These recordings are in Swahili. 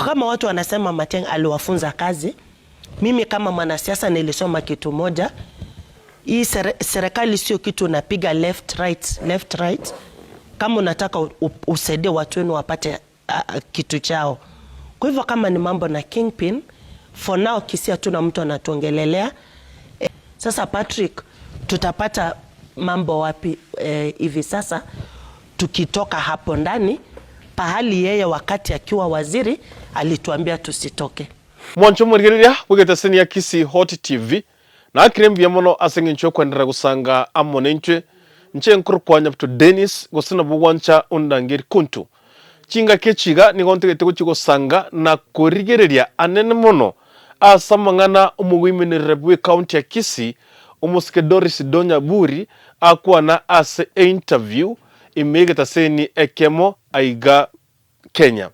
Kama watu wanasema Matiang'i aliwafunza kazi, mimi kama mwanasiasa nilisoma kitu moja. Hii serikali sio kitu unapiga left right. Kama unataka usaidie watu wenu wapate kitu chao. Kwa hivyo kama ni mambo na kingpin, for now Kisii hatuna mtu anatuongelelea. Sasa Patrick, tutapata mambo wapi hivi sasa tukitoka hapo ndani pahali yeye wakati akiwa waziri alituambia tusitoke. Mwancho murigereria wigetaseni ya Kisii Hot TV na kirembi yamono asengencho kwendera gusanga amonenche nche nkurkwanya to Doris gusina bugwancha undangiri kuntu chinga kechiga ni gontegete guchigo sanga na kurigereria anene mono asamangana umugwimenere bwe county ya Kisii umuske Doris Donya buri akwana ase interview imegetaseni ekemo aiga Kenya.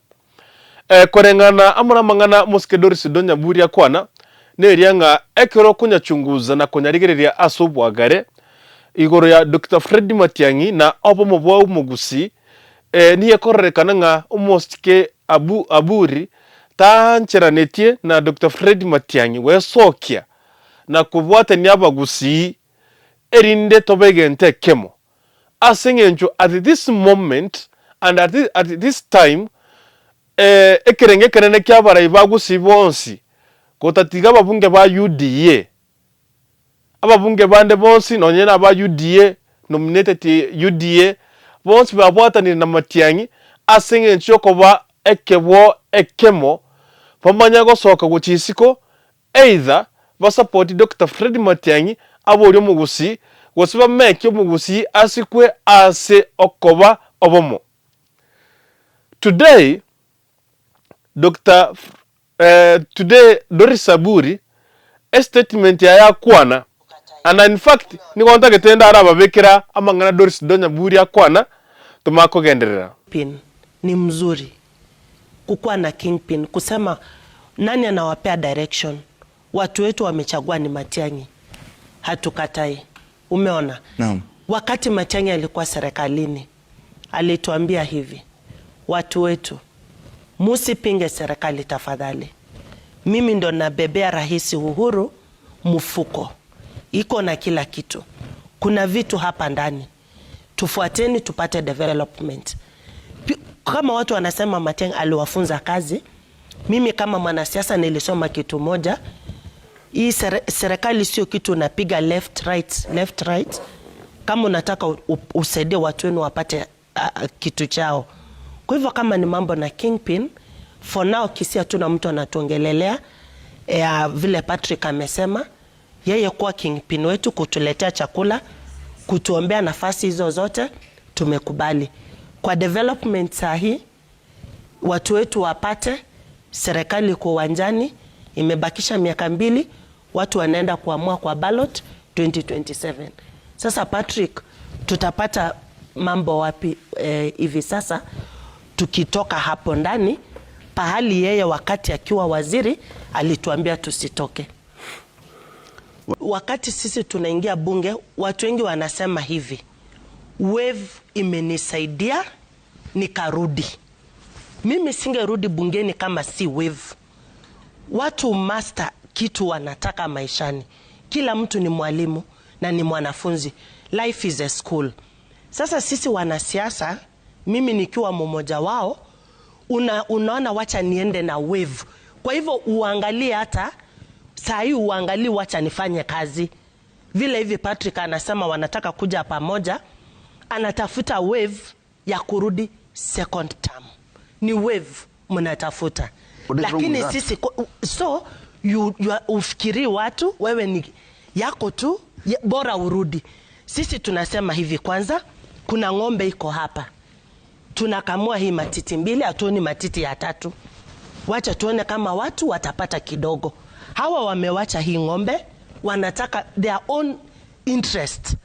Korengana amuna mangana muske Doris Donya buri akwana nerianga ekero kunyachunguza na kunyarigereria asobwagare igoro ya Dr. Matiang'i na obomo bwa Gusii niye korrekana nga umostike aburi tancheranetie na Dr. Matiang'i wesokia na kubwata nyaba Gusii erinde tobegente kemo asengenjo at this moment and at this time ekerenge kerene kyabara iba Gusii bonsi kotatiga ababunge ba UDA ababunge bande bonsi nonyena ba UDA nominated UDA bonsi babwata ni na Matiang'i asengenjo koba ekebo ekemo pamanya go soka guchisiko either basupport Dr. Matiang'i abori mu Gusii wosiba meke mu Gusii asikwe ase okoba obomo. Today today Doris Saburi a statement ya kwana and in fact ni gonta getenda araba bekira amangana Doris Donya buri akwana tumako genderera pin ni mzuri kukua na kingpin kusema nani anawapea direction. Watu wetu wamechagua ni Matiang'i, hatukatai. Umeona? Naam. Wakati Matiang'i alikuwa serikalini alituambia hivi, watu wetu musipinge serikali tafadhali. Mimi ndo nabebea Rais Uhuru mfuko, iko na kila kitu, kuna vitu hapa ndani, tufuateni tupate development. Kama watu wanasema Matiang'i aliwafunza kazi, mimi kama mwanasiasa nilisoma kitu moja. Hii serikali sio kitu unapiga left right. Kama unataka usaidie watu wenu wapate kitu chao. Kwa hivyo kama ni mambo na kingpin, for now Kisii hatuna mtu anatuongelelea. Vile Patrick amesema, yeye kuwa kingpin wetu, kutuletea chakula, kutuombea nafasi hizo zote, tumekubali. Kwa development sahi, watu wetu wapate, serikali kwa uwanjani, imebakisha miaka 2, watu wanaenda kuamua kwa ballot 2027. Sasa Patrick, tutapata mambo wapi hivi sasa tukitoka hapo ndani pahali yeye wakati akiwa waziri alituambia tusitoke. Wakati sisi tunaingia bunge, watu wengi wanasema hivi, wave imenisaidia nikarudi. Mimi singerudi bungeni kama si wave. Watu master kitu wanataka maishani. Kila mtu ni mwalimu na ni mwanafunzi. Life is a school. Sasa sisi wanasiasa, mimi nikiwa mmoja wao, unaona wacha niende na wave. Kwa hivyo uangalie hata saa hii, uangalie wacha nifanye kazi. Vile hivi Patrick anasema wanataka kuja pamoja, anatafuta wave ya kurudi second term. Ni wave mnatafuta. Lakini sisi so ufikiri watu wewe ni yako tu bora urudi. Sisi tunasema hivi, kwanza kuna ng'ombe iko hapa, tunakamua hii matiti 2, hatuoni matiti ya 3. Wacha tuone kama watu watapata kidogo. Hawa wamewacha hii ng'ombe, wanataka their own interest.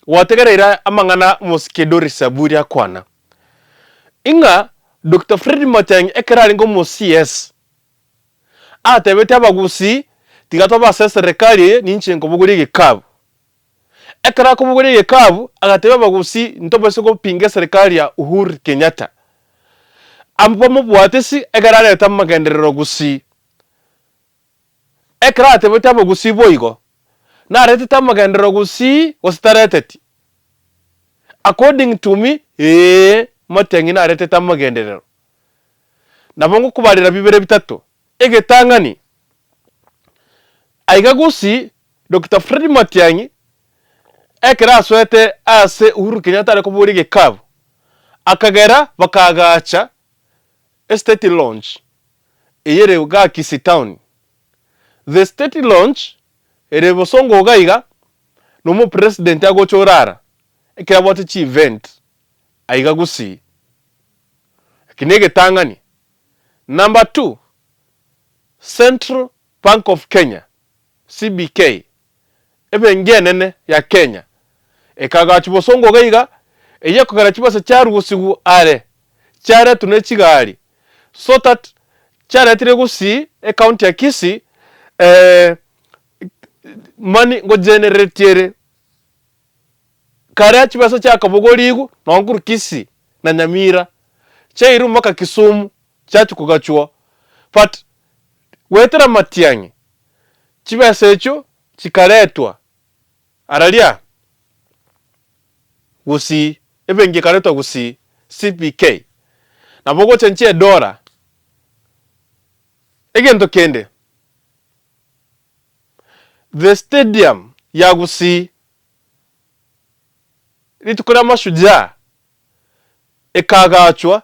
Wategereira amangana muske Doris Saburi akwana inga Dr. Matiang'i ekerari ngo mu CS atebete abagusii tigatoba serikali ninchengo buguri gikabu ekara ko buguri gikabu agatebe abagusii ntobese ko pinge serikali ya Uhuru Kenyatta ampa mubwatisi egarare tamagenderero Gusii ekrate betabo Gusii boigo na rete tamagendero Gusii wasitareteti according to me Matiang'i na rete tamagenderero nabongo kubarira bibere bitatu egetangani aiga Gusii Dr. Fred Matiang'i ekera swete ase Uhuru Kenyatta ariko buri gikabu akagera bakagacha estate launch eyere ga Kisii town. The state launch ere bosongo gaiga no president agochorara ekera bote chi event aiga Gusii kinege tangani. Number 2, Central Bank of Kenya CBK ebengenene ya Kenya ekagachi bosongo gaiga eye kugara kibasa cyarugusigu are cyara tunekigari so that cyara tire Gusii account ya Kisii money go generate kare kibasa cyakabogorigu nonguru Kisii na Nyamira cyairu maka Kisumu cyacu kugachwa but wetera Matiang'i kibasa echo kikaretwa aralia Gusii ebengi karetwa Gusii CPK na bogo chenche dora egento kende the stadium ya Gusii litukura mashujaa ekagachwa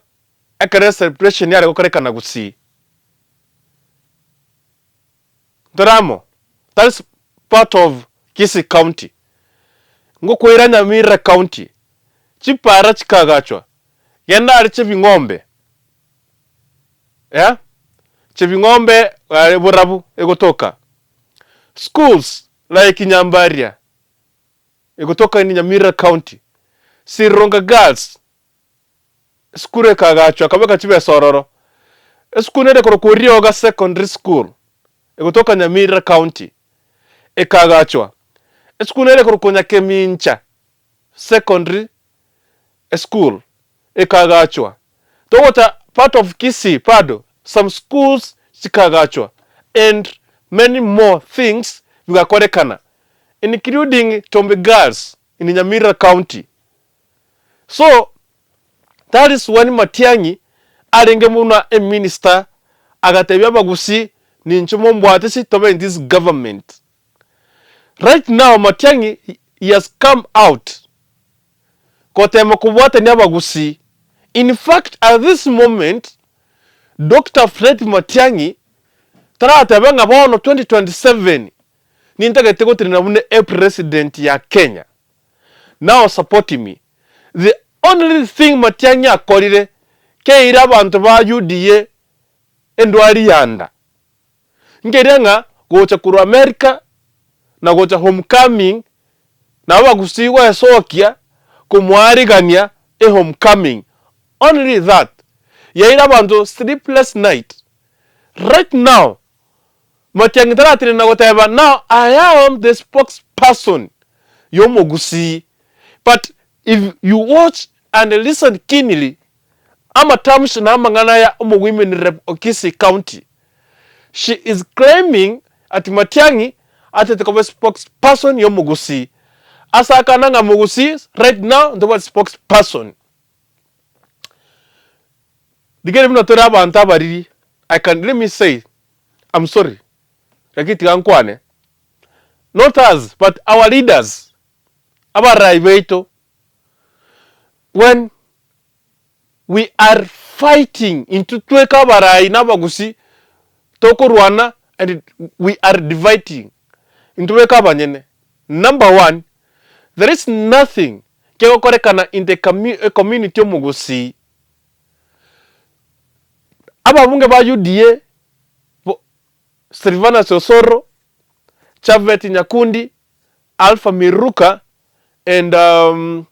ekare celebration yare gokorekana Gusii Doramo, that is part of Kisii County. Ngokwira Nyamira County. Chipara chikagachwa. Yenda ari chebingombe. Yeah? Chebingombe burabu egotoka. Schools like Nyambaria egotoka in Nyamira County. Sironga Girls school ekagachwa kabeka chibe sororo. School nere Kurioga Secondary School egotoka Nyamira County ekagachwa. School nere kurukonya Kemincha Secondary School ekagachwa. Togota part of Kisii pado some schools chikagachwa and many more things vigakorekana including Tombe Girls in Nyamira County. So that is when Matiang'i arengemuna a minister agatebya Gusii ni nchumo mbwatisi tobe in this government. Right now Matiang'i he has come out kote mkubwate ni Gusii. In fact at this moment Dr. Fred Matiang'i tarata benga bono 2027 ni ntagete ko trinabune a president ya Kenya now supporting me. The only thing Matiang'i akorire ke ira abantu ba UDA endwari yanda ngerenga gocha kuru America na gocha homecoming na Gusii wa sokia kumwarigania a homecoming. Only that yaira abantu sleepless night. Right now Matiang'i taratire na goteba now I am the spokesperson yomo Gusii. But if you watch and listen keenly ama terms na mangana ya women rep Kisii County, she is claiming at Matiang'i at the spokesperson yomo Gusii. Asa kananga Gusii right now the word spokesperson. Digere bino toraba antabariri. Let me say I'm sorry. Rakiti kankwane. Not us but our leaders. Abaraibeito. When we are fighting into tweka barai na Gusii toko Rwanda and we are dividing into tweka banyene. Number 1, there is nothing kego korekana in the community of Gusii. Aba bunge ba UDA Silvana Sosoro, Chavet Nyakundi, Alpha Miruka, and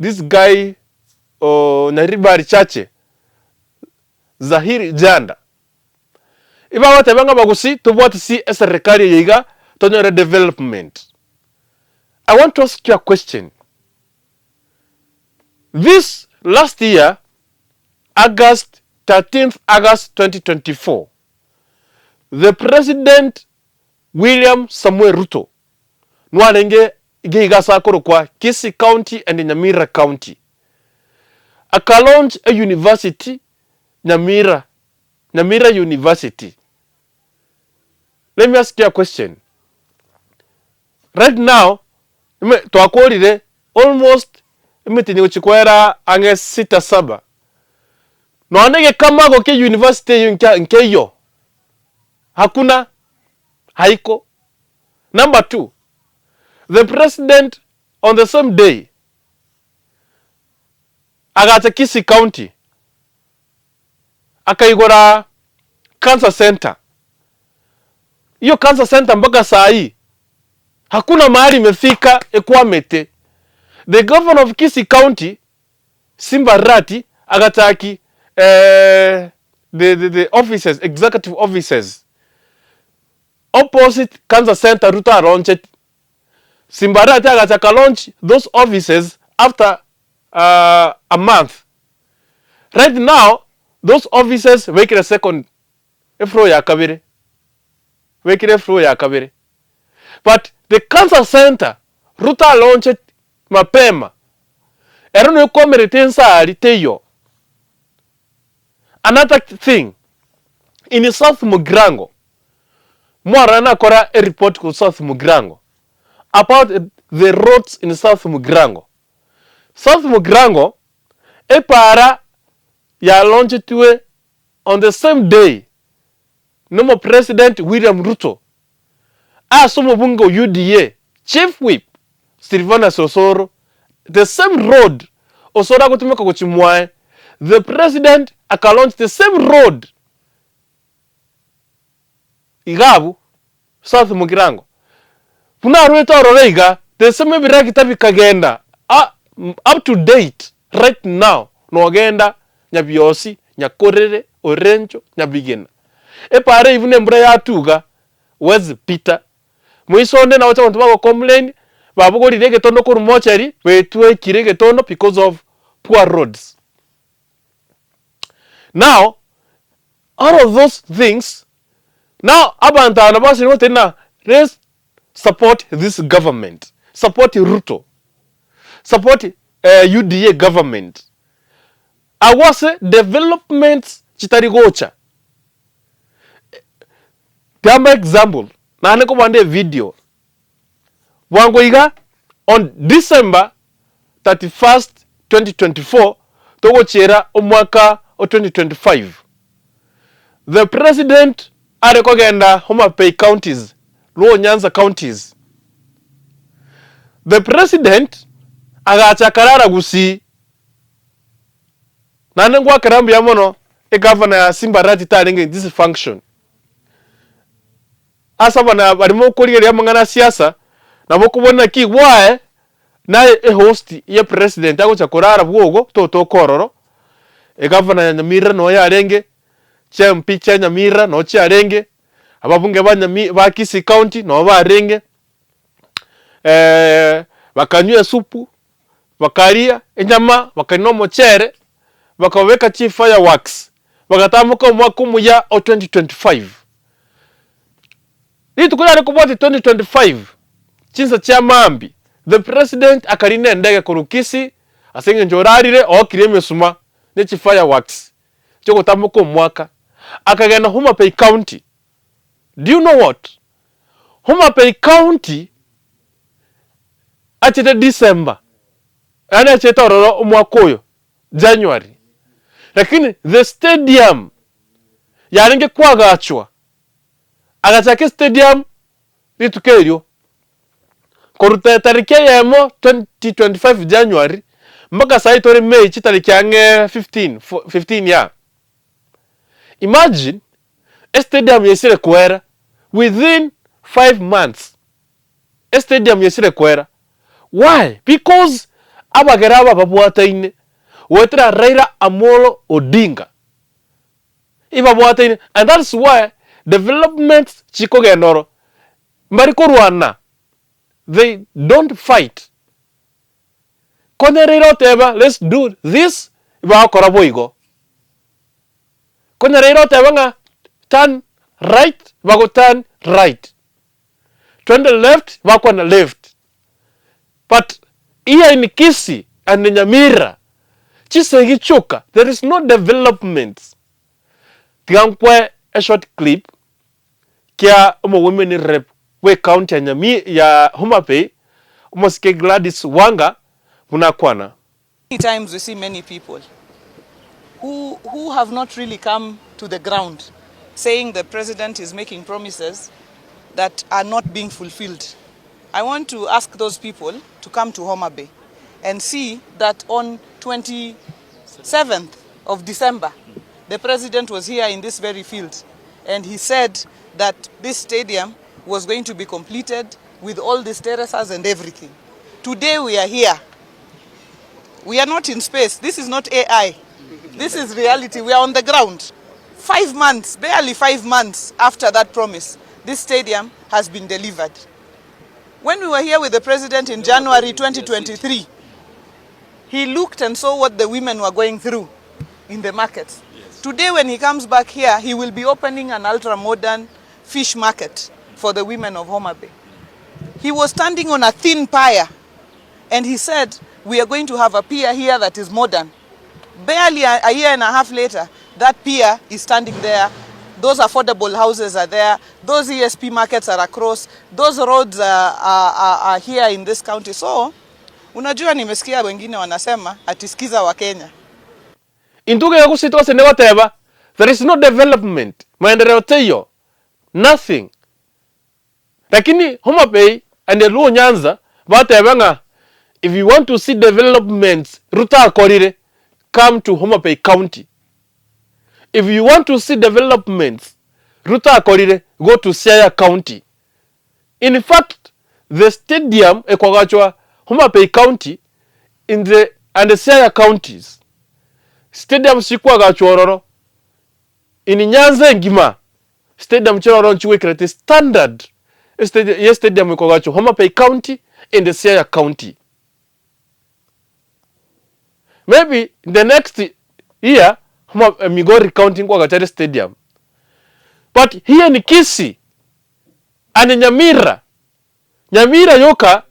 this guy Naribari Chache Zahiri Janda. Iba wate banga Gusii to what see as a recurring yiga to development. I want to ask you a question. This last year, August 13th August 2024, the President William Samuel Ruto nwarenge igigasa kwa Kisii County and Nyamira County. Aka launch a university, Nyamira University. Let me ask you a question. Right now, twakorire almost imetinye uchikwera ange 6-7. Noanege kama goke university nke yo. Hakuna, haiko. Number 2, the president on the same day agata Kisii County akaigora cancer center. Iyo cancer center mpaka saa hii hakuna mahali imefika ekwamete. The governor of Kisii County Simbarati agataki the offices, executive offices opposite cancer center Ruto launched. Simbarati agataka launch those offices after a month. Right now, those offices wake a second floor ya kabiri. But the cancer center Ruto launched mapema. Erono yukomeritensa aliteyo. Another thing, in South Mugrango, Mwarana kora a report to South Mugrango about the roads in South Mugrango. South Mugrango, e para ya launched to on the same day. Nomo President William Ruto. Somo bungo UDA, Chief Whip, Silvana Sosoro, the same road, Osora kutumeka kuchimwae, the president aka launch the same road. Igabu, South Mugirango. Puna rueta ororeiga, the same biraki tabi kagenda, up to date, right now, no agenda, nyabiosi, nyakorere, orencho, nyabigena. Pare ivune mbra ya tuga, wezi Peter. Muisonde na wacha wantumako complain, babugo rirege tondo kuru mochari, wetuwe kirege tondo because of poor roads. Now, all of those things, now abanta anabasi wote na let's support this government, support Ruto, support UDA government. Awase developments chitarigocha. Gamba example, na haneko wande video. Wangoiga on December 31st, 2024, togo chera omwaka o 2025. The president arekogenda Homa Bay counties, Luo Nyanza counties. The president agacha karara Gusii. Nanengwa karambi ya mono, governor Simbarati taringe this function. Asa wana barimo kurigeri ya mangana siasa, na bokubona ki wae na host ya president ako chakorara bwogo toto kororo. Governor ya Nyamira no ya renge, MP cha Nyamira no cha renge, ababunge ba Kisii County no ba renge. Bakanywe supu, bakaria enyama, bakanywa mochere, bakaweka chief fireworks, bakatamuka mwaka muya o 2025. Hii tukujare kuboti 2025. Chinsa cha mambi, the president akarine ndege kuru Kisii, asenge njorarire o kireme suma nechi fireworks. Choko tamuko mwaka. Akagenda Homa Bay County. Do you know what? Homa Bay County achete December. Yani achete ororo mwakoyo January. Lakini the stadium yaringe kwa gachwa. Agachake stadium litukerio. Korute tariki ya mo 2025 January. Mbaka saitore May chitariki yange 15 ya. Imagine a stadium yesire kwera within 5 months. A stadium yesire kwera. Why? Because abageraba babuata ine. Wetra Raila Amolo Odinga. Ibabuata ine. And that's why developments chiko genoro. Mariko Rwanda. They don't fight. Kone Raila teba, let's do this. Iba korabo igo. Kuna rero tebanga turn right, bago turn right. Twende left, wako na left. But here in Kisii and in Nyamira, Chisegichuka, there is no development. Tigankwe a short clip, kia women in rep, we county ya ya Homa Bay, Moske Gladys Wanga, Munakwana. Many times we see many people who have not really come to the ground saying the president is making promises that are not being fulfilled. I want to ask those people to come to Homa Bay and see that on 27th of December, the president was here in this very field and he said that this stadium was going to be completed with all these terraces and everything. Today we are here. We are not in space. This is not AI. This is reality. We are on the ground. 5 months, barely 5 months after that promise, this stadium has been delivered. When we were here with the president in January 2023, he looked and saw what the women were going through in the markets. Yes. Today when he comes back here, he will be opening an ultra-modern fish market for the women of Homa Bay. He was standing on a thin pier and he said, we are going to have a pier here that is modern. Barely a year and a half later, that pier is standing there. Those affordable houses are there. Those ESP markets are across. Those roads are here in this county. So, unajua nimesikia wengine wanasema atisikiza wa Kenya. Intuge ya Gusii tose ne whatever. There is no development. Maendeleo teyo. Nothing. Lakini Homa Bay and the Luo Nyanza, whatever nga, if you want to see developments, ruta korire, come to Homa Bay County. If you want to see developments, ruta korire, go to Siaya County. In fact, the stadium ekwagachwa Homa Bay County and the Siaya counties. Stadium sikwagachwa ororo. In Nyanza ngima, stadium chororo nchiwe kreti standard. Stadium ekwagachwa Homa Bay County and the Siaya County. Maybe the next year, Migori County kwa stadium. But here in Kisii and in Nyamira yoka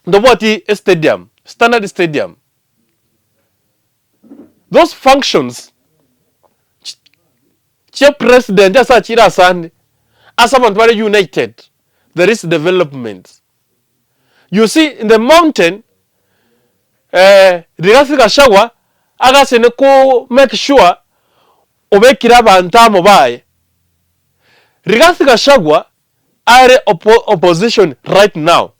ndoboti stadium, standard stadium. Those functions, chair president asa chira sande, asa mantware united, there is development. You see in the mountain, Rigathi Gachagua agasene ko make sure obekira bantamo bae. Rigathi Gachagua are opposition right now.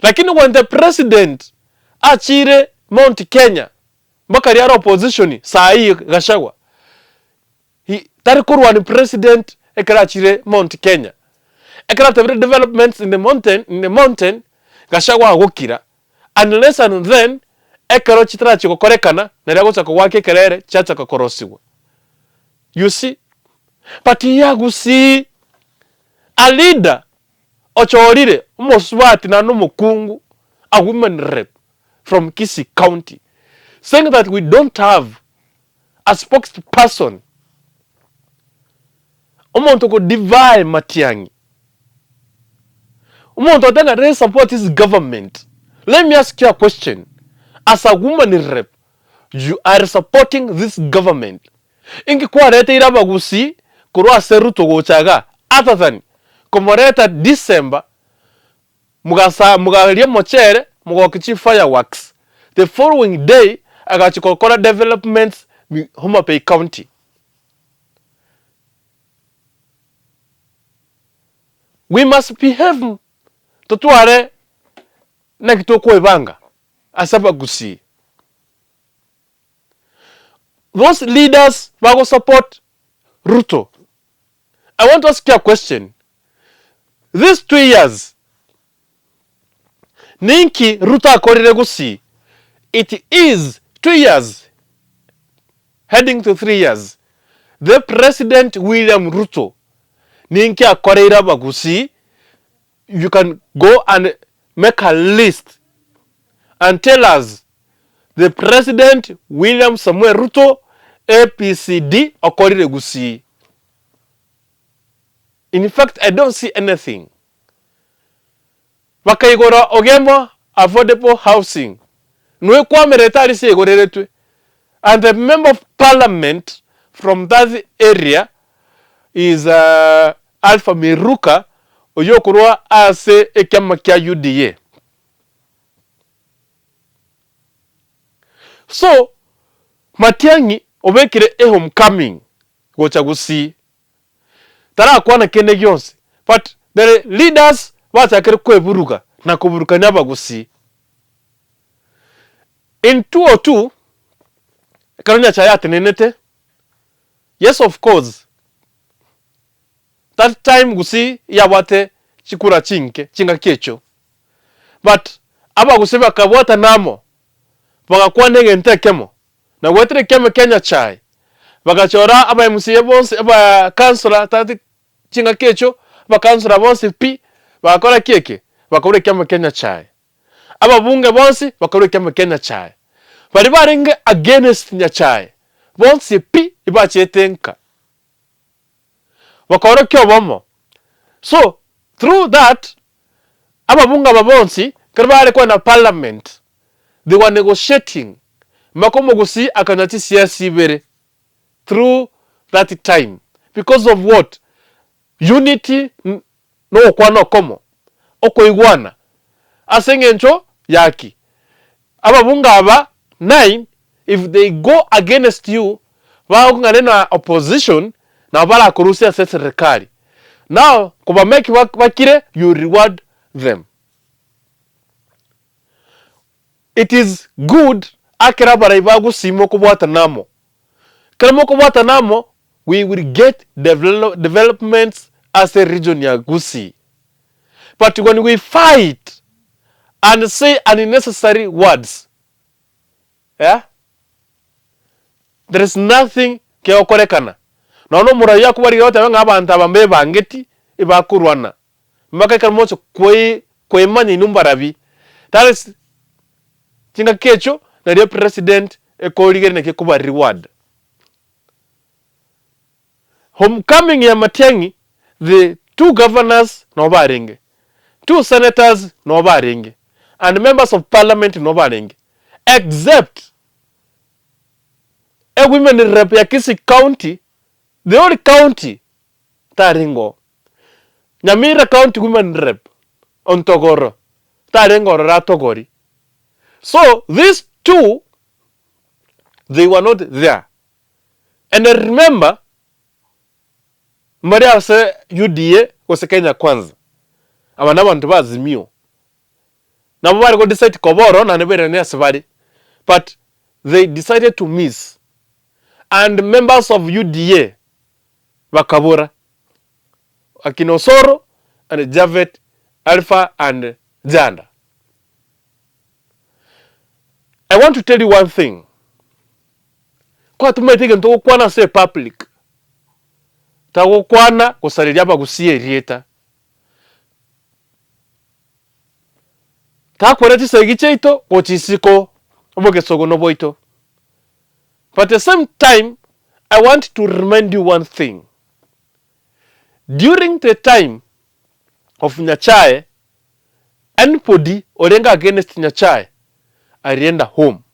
Lakini when the president achire Mount Kenya, bakari are opposition saa hii Gachagua. Tarikuru wani president ekara achire Mount Kenya. Ekara tevre developments in the mountain Gachagua agokira. Unless and then ekero chitara chikokorekana na lyagocha ko wake kerere chacha kokorosiwa. You see? But ya Gusii a leader ochorire umoswati na numukungu a women rep from Kisii County saying that we don't have a spokesperson. Umuntu ko divide Matiang'i. Umuntu atanga really support his government. Let me ask you a question. As a woman rep, you are supporting this government. Ingi kwa rete iraba Gusii, kurua seruto gochaga, other than, komoreta December, mugalia mochere, mugakichi fireworks. The following day, agachikokora developments, Homa Bay County. We must behave, totuare, nekitoko ibanga. Asaba Gusii. Those leaders will support Ruto. I want to ask you a question. These 2 years, Ninki Ruto akorire Gusii, it is 2 years, heading to 3 years. The President William Ruto, Ninki akorire Gusii, you can go and make a list and tell us the President William Samuel Ruto APCD okorire Gusii. In fact, I don't see anything. Bakaigora ogemo affordable housing. Nwe kwa meretari se igoreretwe. And the member of parliament from that area is Alpha Miruka oyokurwa ase ekyama kya UDA. So Matiang'i obekire homecoming gocha Gusii. Tara kwana kene gyonse. But the leaders batakire kweburuka na kuburuka nyaba Gusii. In 202 Karonya chayate nenete. Yes, of course. That time Gusii yawate chikura chinga kecho. But aba Gusii bakabwata namo. Bagakuwa nenge ntekemo. Na wetere keme Kenya chai. Bagachora aba MCA bonse aba kansula tati chinga kecho. Aba kansula bonse pi. Bagakora keke. Bakabure keme Kenya chai. Aba bunge bonse bakabure keme Kenya chai. Baribaringe against nyachai. Bonse pi iba chetenka. Bakoro kyo bomo. So, through that, ababunga babonsi, karibale kwa na parliament. They were negotiating. Makomo Gusii akanati siasi bere. Through that time. Because of what? Unity no kwa no komo. Oko iguana. Asengencho yaki. Ababunga aba 9, if they go against you, waunga nena opposition, na bala kurusia serikali. Now, kuba make wakire, you reward them. It is good akira baraiba Gusii mokubwata namo. Kala mokubwata namo, we will get developments as a region ya Gusii. But when we fight and say unnecessary words, yeah, there is nothing keokorekana. Nono muraya kubari yote wenga abantu abambe bangeti ibakurwana. Mbaka kalmocho kwe mani numbarabi. That is chinga kecho na dio president ekoligere na kekuba reward. Homecoming ya Matiang'i, the 2 governors no barenge. 2 senators no barenge. And members of parliament no barenge. Except a women rep ya Kisii County, the only county taringo. Nyamira County women rep on Togoro. Taringo ratogori. So these 2, they were not there. And I remember Maria se UDA was Kenya kwanza. Abana bantu bazimio. Na bari go decide koboro na nebere ne asibari. But they decided to miss. And members of UDA Bakabura, Akinosoro, and Javet, Alpha, and Janda. I want to tell you one thing. Kwa tumetike ntoko kwana se public. Tako kwana kusaliria pa Gusii erieta. Tako kwenye tisa igicheito kochisiko oboke sogo no boito. But at the same time, I want to remind you one thing. During the time of Nyachae, anybody orenga against Nyachae, arienda home.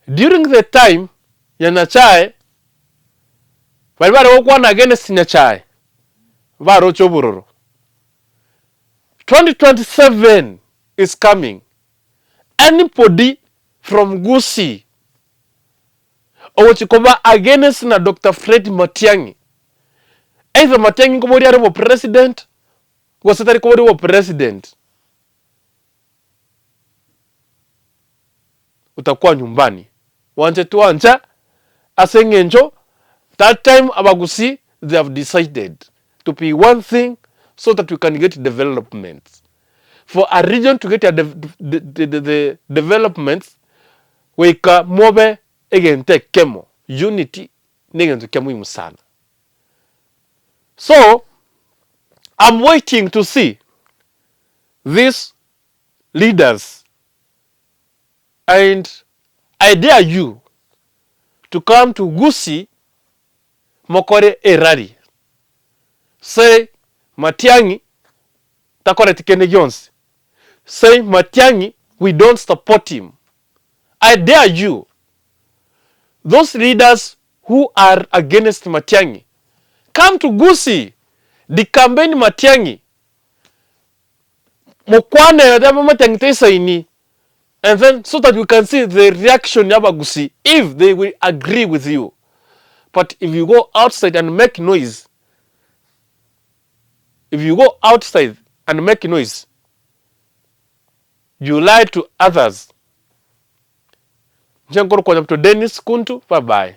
During the time ya Nyachae, balibari wokwana against Nyachae, baro choburoro. 2027 is coming. Anybody from Gusii owochikoba against na Dr. Fred Matiang'i. Either Matiang'i komori aribo president, wasatari komori wo president. Utakuwa nyumbani. Wanje tuancha, asengenjo, that time Gusii, they have decided to be one thing so that we can get developments. For a region to get the developments, we can move again take kemo. Unity, negen to kemo sana. So, I'm waiting to see these leaders, and I dare you to come to Gusii, mokore erari. Say Matiang'i takore tikene Jones. Say Matiang'i, we don't support him. I dare you, those leaders who are against Matiang'i, come to Gusii, the campaign Matiang'i, mukwane yadaba Matiang'i tesa ini, and then so that you can see the reaction yaba Gusii, if they will agree with you. But if you go outside and make noise, you lie to others. Nchenkoro kwa Doris Kuntu, bye bye.